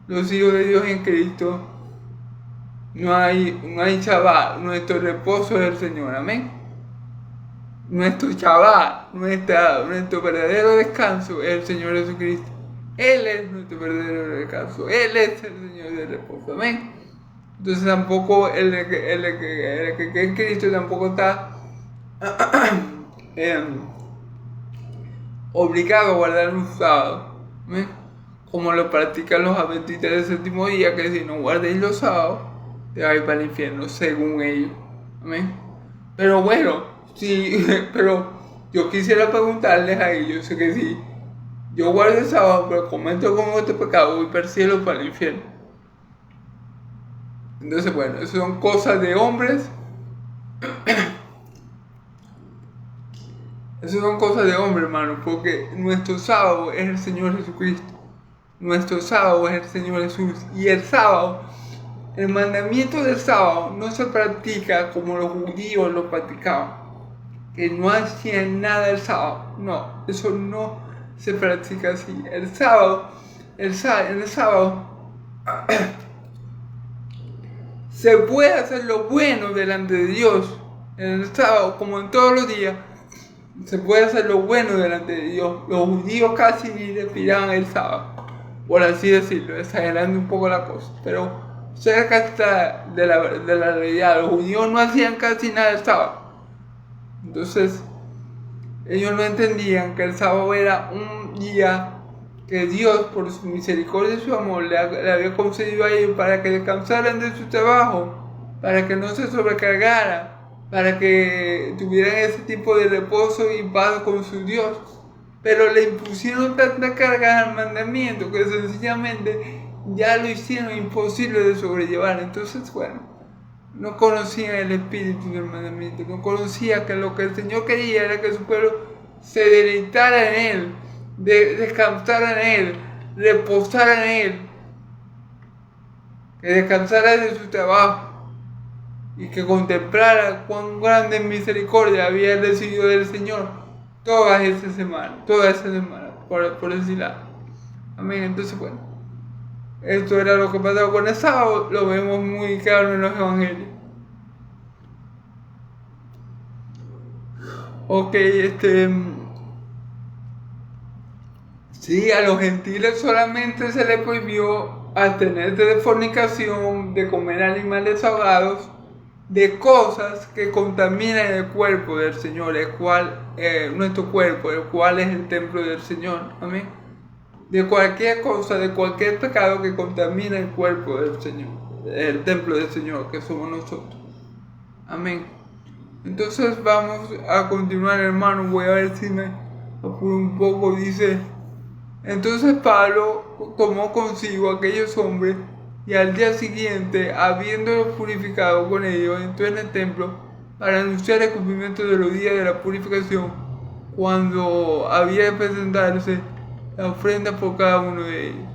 los hijos de Dios en Cristo, no hay Shabbat, nuestro reposo es el Señor, amén. Nuestro Shabbat, nuestro verdadero descanso es el Señor Jesucristo. Él es nuestro verdadero descanso, Él es el Señor del reposo, amén. Entonces tampoco el que cree en Cristo tampoco está obligado a guardar un sábado, ¿ven? Como lo practican los adventistas del séptimo día, que si no guardáis los sábados, te vais para el infierno, según ellos, ¿ven? Pero bueno, sí, pero yo quisiera preguntarles a ellos, que si yo guardo el sábado, pero cometo con otro pecado, voy para el cielo o para el infierno. Entonces, bueno, eso son cosas de hombres. Eso son cosas de hombres, hermano, porque nuestro sábado es el Señor Jesucristo. Nuestro sábado es el Señor Jesús. Y el sábado, el mandamiento del sábado no se practica como los judíos lo practicaban, que no hacían nada el sábado. No, eso no se practica así. En el sábado se puede hacer lo bueno delante de Dios. En el sábado, como en todos los días, se puede hacer lo bueno delante de Dios. Los judíos casi ni respiraban el sábado, por así decirlo, exagerando un poco la cosa, pero cerca está de la realidad. Los judíos no hacían casi nada el sábado. Entonces, ellos no entendían que el sábado era un día que Dios, por su misericordia y su amor, le había concedido a ellos para que descansaran de su trabajo, para que no se sobrecargaran, para que tuvieran ese tipo de reposo y paz con su Dios. Pero le impusieron tanta carga al mandamiento que sencillamente ya lo hicieron imposible de sobrellevar. Entonces, bueno, no conocían el espíritu del mandamiento, no conocían que lo que el Señor quería era que su pueblo se deleitara en Él, descansara en Él, reposara en Él, que descansara de su trabajo. y que contemplara cuán grande misericordia había recibido del Señor toda esa semana, por decir algo. Amén. Entonces, bueno, esto era lo que pasaba con el sábado, lo vemos muy claro en los evangelios. Ok, sí, a los gentiles solamente se les prohibió abstenerse de fornicación, de comer animales ahogados, de cosas que contaminan el cuerpo del Señor, el cual, nuestro cuerpo, el cual es el templo del Señor. Amén. De cualquier cosa, de cualquier pecado que contamine el cuerpo del Señor, el templo del Señor, que somos nosotros. Amén. Entonces vamos a continuar, hermano. Voy a ver si me apuro un poco. Dice: entonces Pablo tomó consigo a aquellos hombres y al día siguiente, habiéndolos purificado con ellos, entró en el templo para anunciar el cumplimiento de los días de la purificación, cuando había de presentarse la ofrenda por cada uno de ellos.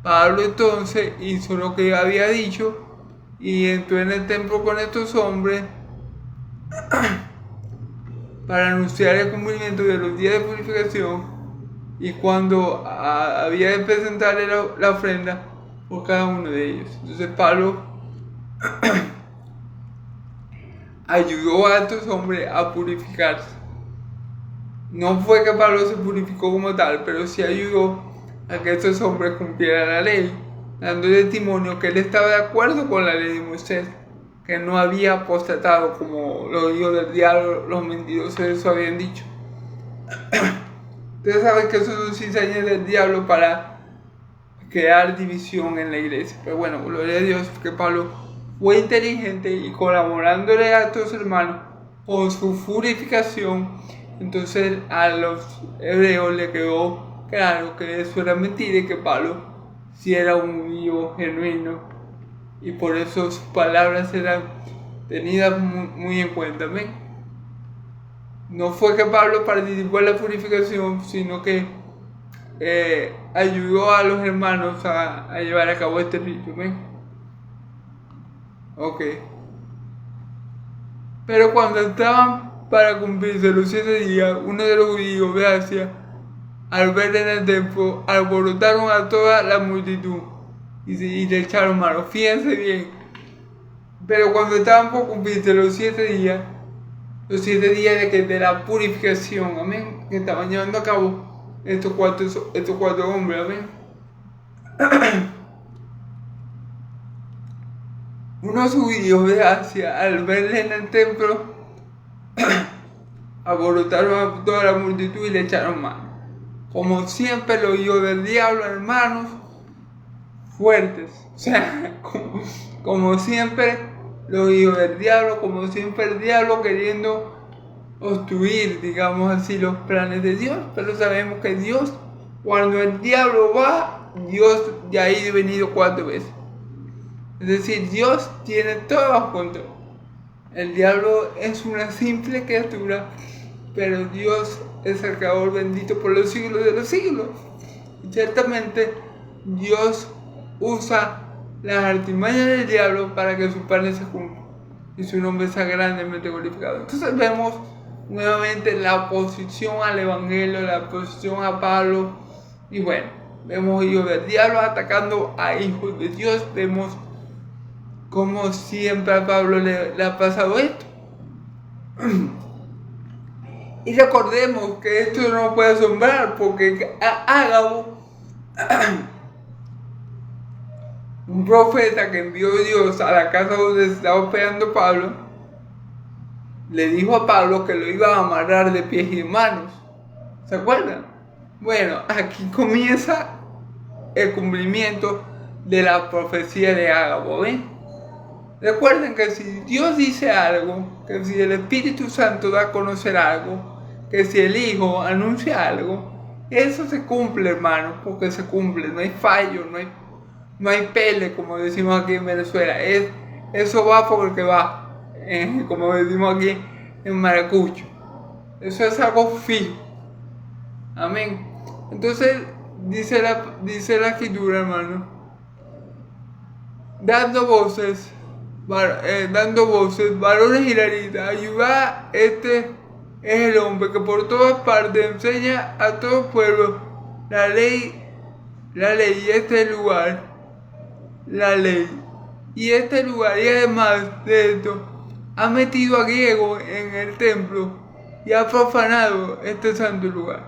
Pablo entonces hizo lo que había dicho y entró en el templo con estos hombres para anunciar el cumplimiento de los días de purificación, y cuando había de presentarle la ofrenda por cada uno de ellos. Entonces Pablo ayudó a estos hombres a purificarse. No fue que Pablo se purificó como tal, pero sí ayudó a que estos hombres cumplieran la ley, dando testimonio que él estaba de acuerdo con la ley de Moisés, que no había apostatado como los hijos del diablo, los mentirosos, eso habían dicho. Ustedes saben que eso son cizañas del diablo para crear división en la iglesia. Pero bueno, gloria a Dios que Pablo fue inteligente y colaborándole a estos hermanos con su purificación. Entonces a los hebreos le quedó claro que eso era mentira y que Pablo sí era un judío genuino, y por eso sus palabras eran tenidas muy en cuenta. ¿Ven? No fue que Pablo participó en la purificación, sino que ayudó a los hermanos a llevar a cabo este rito. ¿Ven? Ok. Pero cuando estaban para cumplirse los 7 días, uno de los judíos de Asia, al ver en el templo, alborotaron a toda la multitud y le echaron mano. Fíjense bien. Pero cuando estaban por cumplirse los 7 días de la purificación, amén, que estaban llevando a cabo estos cuatro hombres, amén. Unos judíos de Asia, al verle en el templo, alborotaron a toda la multitud y le echaron mano. Como siempre, los hijos del diablo, hermanos, fuertes. O sea, como siempre, los hijos del diablo, como siempre el diablo queriendo obstruir, digamos así, los planes de Dios. Pero sabemos que Dios, cuando el diablo va, Dios ya ha venido 4 veces. Es decir, Dios tiene todo bajo control. El diablo es una simple criatura, pero Dios es el creador bendito por los siglos de los siglos. Y ciertamente Dios usa las artimañas del diablo para que su plan se cumpla y su nombre sea grandemente glorificado. Entonces vemos nuevamente la oposición al evangelio, la oposición a Pablo, y bueno, vemos hijos del diablo atacando a hijos de Dios. Vemos como siempre a Pablo le ha pasado esto. Y recordemos que esto no nos puede asombrar, porque Ágabo, un profeta que envió Dios a la casa donde se estaba hospedando Pablo, le dijo a Pablo que lo iba a amarrar de pies y de manos. ¿Se acuerdan? Bueno, aquí comienza el cumplimiento de la profecía de Ágabo, ¿ven? Recuerden que si Dios dice algo, que si el Espíritu Santo da a conocer algo, que si el Hijo anuncia algo, eso se cumple, hermano, porque se cumple, no hay fallo, no hay pele, como decimos aquí en Venezuela. Eso va porque va, como decimos aquí en Maracucho. Eso es algo fijo. Amén. Entonces dice la escritura, hermano, dando voces dando voces, varones israelitas, ayuda, este es el hombre que por todas partes enseña a todo pueblo la ley y este lugar, la ley y este lugar, y además de esto, ha metido a griegos en el templo y ha profanado este santo lugar.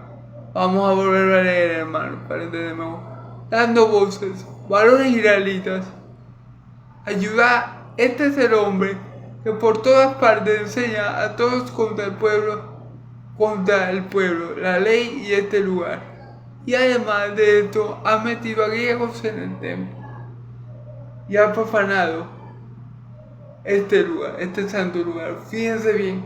Vamos a volver a leer, hermanos, para entender mejor. Dando voces, varones israelitas, ayuda, este es el hombre que por todas partes enseña a todos contra el pueblo, la ley y este lugar. Y además de esto, ha metido a griegos en el templo y ha profanado este lugar, este santo lugar. Fíjense bien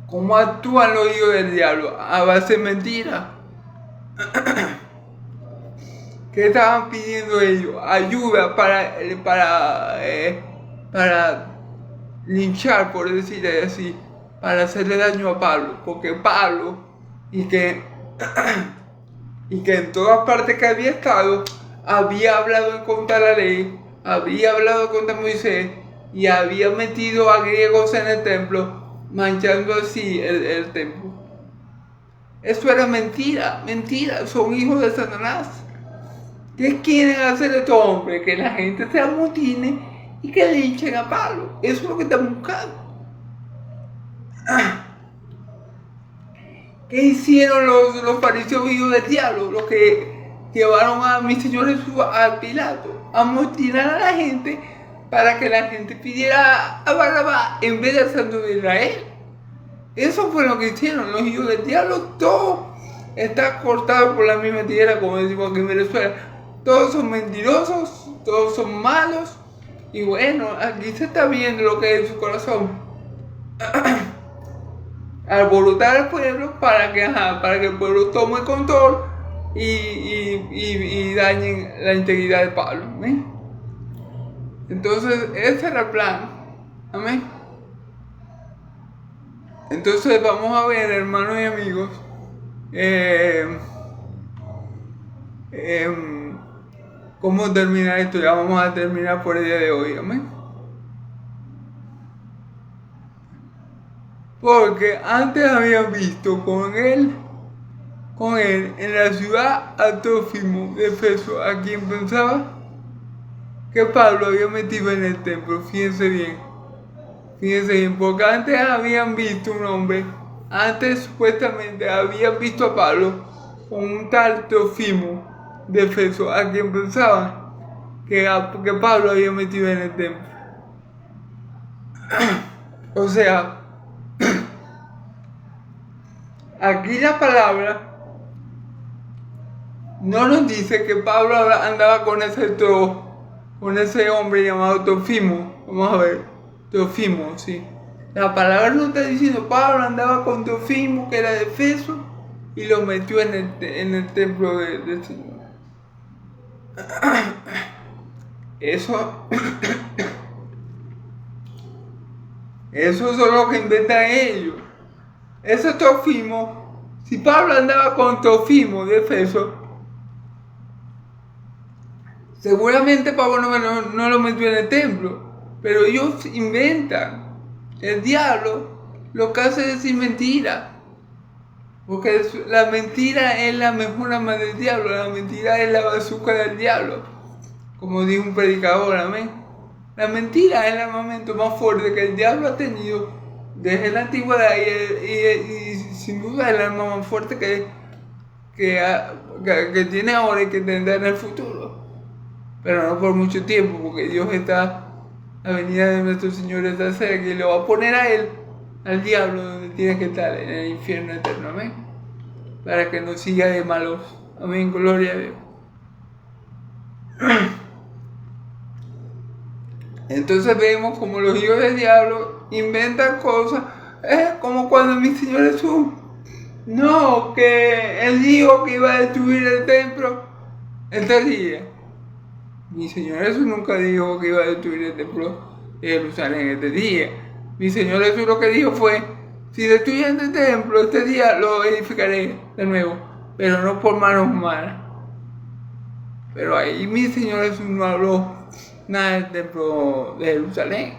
cómo actúan los hijos del diablo a base de mentiras. ¿Qué estaban pidiendo ellos? Ayuda para linchar, por decirlo así, para hacerle daño a Pablo, porque Pablo, y que en todas partes que había estado, había hablado en contra de la ley, había hablado contra Moisés, y había metido a griegos en el templo, manchando así el templo. Eso era mentira, son hijos de Satanás. ¿Qué quieren hacer estos hombres? Que la gente se amotine y que linchen a Pablo. Eso es lo que están buscando. ¿Qué hicieron los fariseos hijos del diablo? Los que llevaron a mi Señor Jesús a Pilato, a amotinar a la gente para que la gente pidiera a Barrabás en vez del Santo de Israel. Eso fue lo que hicieron los hijos del diablo. Todo está cortado por la misma tijera, como decimos aquí en Venezuela. Todos son mentirosos, todos son malos. Y bueno, aquí se está viendo lo que es su corazón. Alborotar al pueblo para que el pueblo tome control y dañen la integridad de Pablo. ¿Eh? Entonces, ese era el plan. Amén. Entonces, vamos a ver, hermanos y amigos, cómo terminar esto. Ya vamos a terminar por el día de hoy. Amén. Porque antes habían visto con él en la ciudad a Trófimo de Efeso, a quien pensaba que Pablo había metido en el templo. Fíjense bien, porque antes habían visto un hombre, antes supuestamente habían visto a Pablo con un tal Trófimo de Efeso, a quien pensaban que Pablo había metido en el templo. O sea, aquí la palabra no nos dice que Pablo andaba con ese hombre llamado Trófimo. Vamos a ver, Trófimo, sí. La palabra no está diciendo Pablo andaba con Trófimo, que era de Efeso, y lo metió en el templo del Señor. Eso es lo que inventan ellos. Ese Trófimo, si Pablo andaba con Trófimo de Efeso, seguramente Pablo no lo metió en el templo, pero ellos inventan. El diablo lo que hace es decir mentira, porque la mentira es la mejor arma del diablo, la mentira es la bazooka del diablo, como dijo un predicador, amén. La mentira es el armamento más fuerte que el diablo ha tenido desde la antigüedad y sin duda es el arma más fuerte que tiene ahora y que tendrá en el futuro. Pero no por mucho tiempo, porque Dios está, la venida de nuestro Señor está cerca y lo va a poner a él, al diablo, donde tiene que estar, en el infierno eterno, amén. Para que no siga de malos, amén, gloria a Dios. Entonces vemos como los hijos del diablo inventan cosas, como cuando mi Señor Jesús, no, que él dijo que iba a destruir el templo en 3 días. Mi Señor Jesús nunca dijo que iba a destruir el templo de Jerusalén en 3 días. Mi Señor Jesús lo que dijo fue, si destruyen el templo este día lo edificaré de nuevo, pero no por manos humanas. Pero ahí mi Señor Jesús no habló nada del templo de Jerusalén.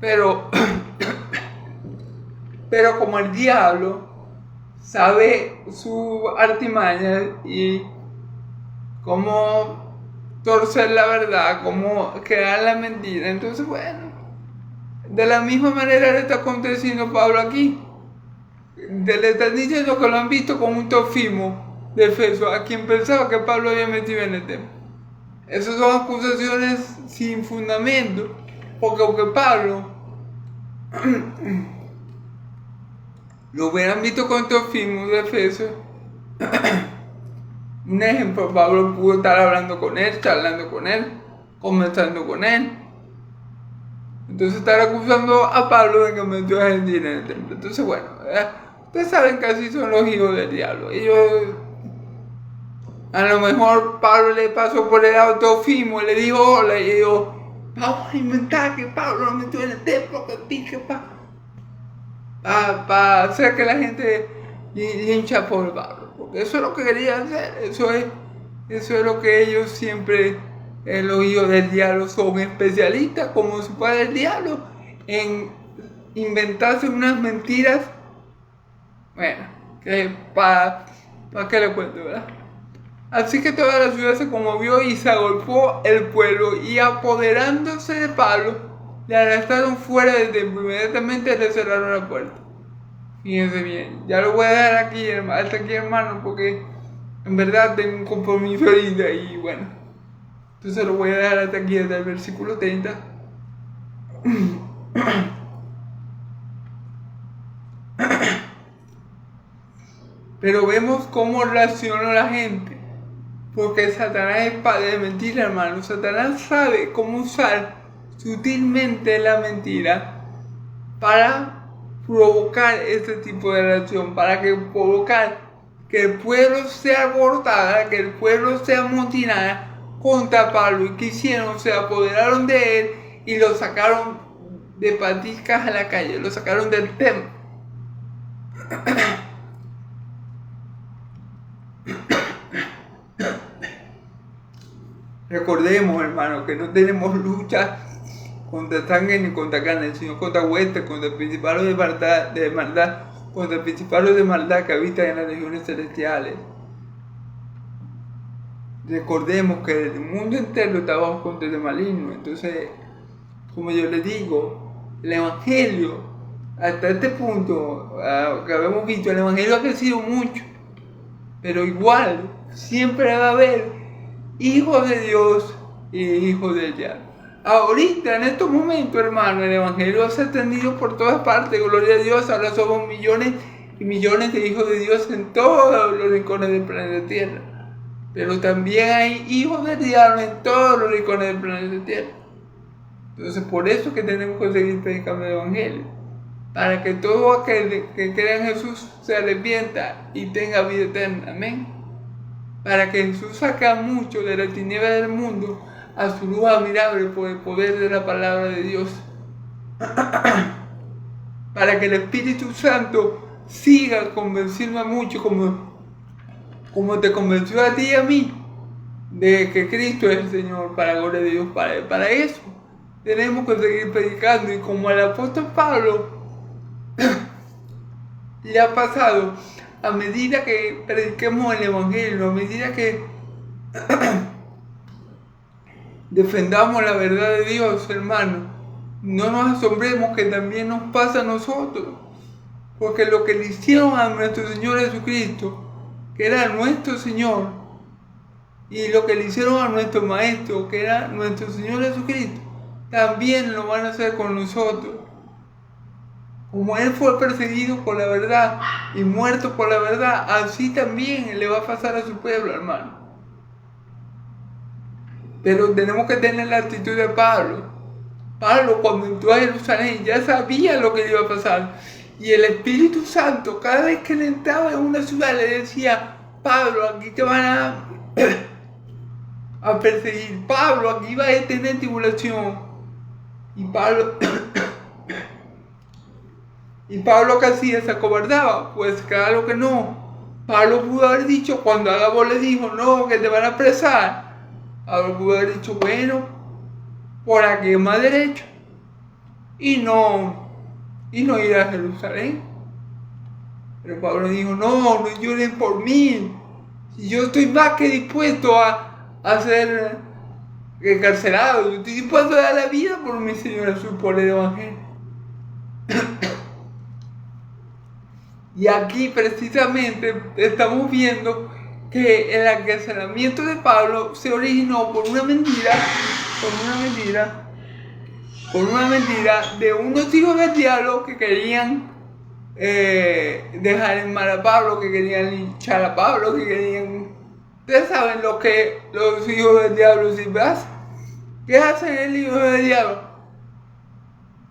Pero como el diablo sabe su artimaña y cómo torcer la verdad, cómo crear la mentira, entonces bueno, de la misma manera le está aconteciendo a Pablo aquí. Le están diciendo que lo han visto con un Trófimo de Efeso, a quien pensaba que Pablo había metido en el templo. Esas son acusaciones sin fundamento, porque aunque Pablo lo hubieran visto con Trófimo de Efeso, un ejemplo, Pablo pudo estar hablando con él, charlando con él, conversando con él. Entonces estar acusando a Pablo de que metió a gente en el templo. Entonces bueno, ustedes saben que así son los hijos del diablo. Ellos, a lo mejor Pablo le pasó por el lado Trófimo y le dijo hola y ellos, vamos a inventar que Pablo lo metió en el templo, que pique para hacer que la gente hincha por Pablo. Porque eso es lo que querían hacer, eso es lo que ellos siempre, los hijos del diablo, son especialistas, como su padre el diablo, en inventarse unas mentiras. Bueno, que para qué le cuento, ¿verdad? Así que toda la ciudad se conmovió y se agolpó el pueblo, y apoderándose de Pablo, le arrestaron fuera del templo. Inmediatamente le cerraron la puerta. Fíjense bien, ya lo voy a dejar aquí, hasta aquí, hermano, porque en verdad tengo un compromiso ahorita y bueno. Entonces lo voy a dejar hasta aquí, hasta el versículo 30. Pero vemos cómo reacciona la gente, porque Satanás es padre de mentira, hermano. Satanás sabe cómo usar sutilmente la mentira para provocar este tipo de reacción, para provocar que el pueblo sea alborotado, que el pueblo sea amotinado contra Pablo. Y que hicieron, se apoderaron de él y lo sacaron de paticas a la calle, lo sacaron del templo. Recordemos, hermano, que no tenemos lucha contra sangre ni contra carne, sino contra huestes, contra principados de maldad, contra principados de maldad que habitan en las regiones celestiales. Recordemos que el mundo entero está bajo control de maligno. Entonces, como yo les digo, el evangelio, hasta este punto que habíamos visto, el evangelio ha crecido mucho, pero igual siempre va a haber hijos de Dios y hijos del diablo. Ahorita, en estos momentos, hermano, el evangelio se ha extendido por todas partes, gloria a Dios. Ahora somos millones y millones de hijos de Dios en todos los rincones del planeta Tierra. Pero también hay hijos del diablo en todos los rincones del planeta Tierra. Entonces, por eso que tenemos que seguir predicando el evangelio, para que todo aquel que crea en Jesús se arrepienta y tenga vida eterna. Amén. Para que Jesús saca mucho de la tiniebla del mundo a su luz admirable por el poder de la palabra de Dios. Para que el Espíritu Santo siga convenciendo a muchos, como te convenció a ti y a mí, de que Cristo es el Señor, para la gloria de Dios Padre. Para eso tenemos que seguir predicando, y como al apóstol Pablo le ha pasado, a medida que prediquemos el evangelio, a medida que defendamos la verdad de Dios, hermano, no nos asombremos que también nos pasa a nosotros, porque lo que le hicieron a nuestro Señor Jesucristo, que era nuestro Señor, y lo que le hicieron a nuestro Maestro, que era nuestro Señor Jesucristo, también lo van a hacer con nosotros. Como Él fue perseguido por la verdad y muerto por la verdad, así también le va a pasar a su pueblo, hermano. Pero tenemos que tener la actitud de Pablo. Pablo, cuando entró a Jerusalén, ya sabía lo que le iba a pasar. Y el Espíritu Santo, cada vez que le entraba en una ciudad, le decía: Pablo, aquí te van a perseguir. Pablo, aquí vas a tener tribulación. Y Pablo, ¿qué hacía? ¿Se acobardaba? Pues claro que no. Pablo pudo haber dicho, cuando Agabo le dijo: no, que te van a apresar, Pablo pudo haber dicho: bueno, por aquí más derecho y no ir a Jerusalén. Pero Pablo dijo, no lloren por mí. Si yo estoy más que dispuesto a ser encarcelado, yo estoy dispuesto a dar la vida por mi Señor Jesús, por el Evangelio. Y aquí precisamente estamos viendo que el encarcelamiento de Pablo se originó por una mentira de unos hijos del diablo que querían dejar en mal a Pablo, que querían linchar a Pablo, que querían... Ustedes saben lo que los hijos del diablo siempre hacen. ¿Qué hacen el hijo del diablo?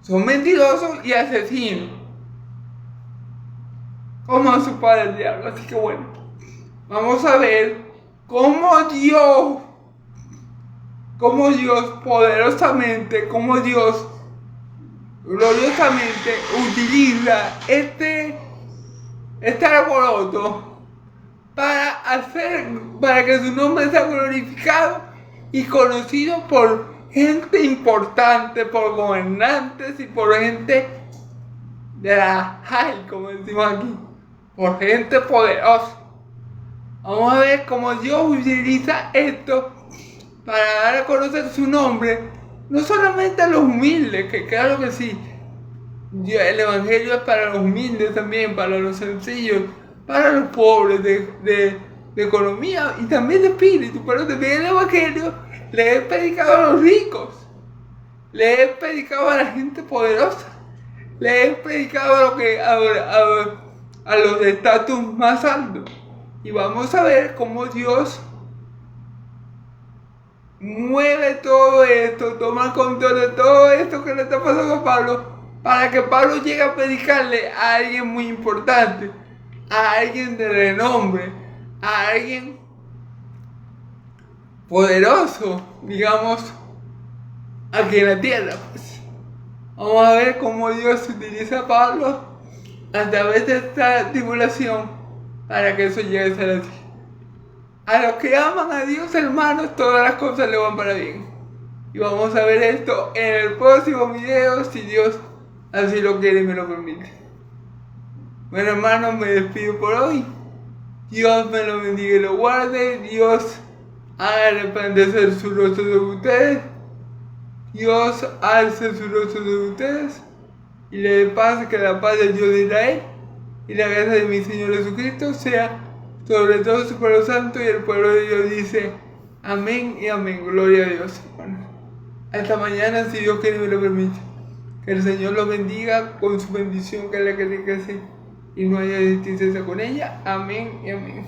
Son mentirosos y asesinos, como su padre el diablo. Así que bueno, vamos a ver cómo Dios poderosamente, cómo Dios gloriosamente utiliza este alboroto para que su nombre sea glorificado y conocido por gente importante, por gobernantes y por gente de la high, como decimos aquí, por gente poderosa. Vamos a ver cómo Dios utiliza esto para dar a conocer su nombre, no solamente a los humildes, que claro que sí, el Evangelio es para los humildes también, para los sencillos, para los pobres de economía y también de espíritu, pero también el Evangelio le he predicado a los ricos, le he predicado a la gente poderosa, le he predicado a los de estatus más alto. Y vamos a ver cómo Dios mueve todo esto, toma el control de todo esto que le está pasando a Pablo, para que Pablo llegue a predicarle a alguien muy importante, a alguien de renombre, a alguien poderoso, digamos, aquí en la tierra. Pues. Vamos a ver cómo Dios utiliza a Pablo a través de esta tribulación para que eso llegue a ser así. A los que aman a Dios, hermanos, todas las cosas le van para bien. Y vamos a ver esto en el próximo video, si Dios así lo quiere y me lo permite. Bueno, hermanos, me despido por hoy. Dios me lo bendiga y lo guarde. Dios haga resplandecer su rostro de ustedes. Dios alce su rostro de ustedes y le dé paz, que la paz del Dios de Israel y la gracia de mi Señor Jesucristo sea sobre todo su pueblo santo. Y el pueblo de Dios dice amén y amén. Gloria a Dios, hermanos. Hasta mañana, si Dios quiere y me lo permite. Que el Señor los bendiga con su bendición, que es la que enriquece y no haya distinción con ella. Amén y amén.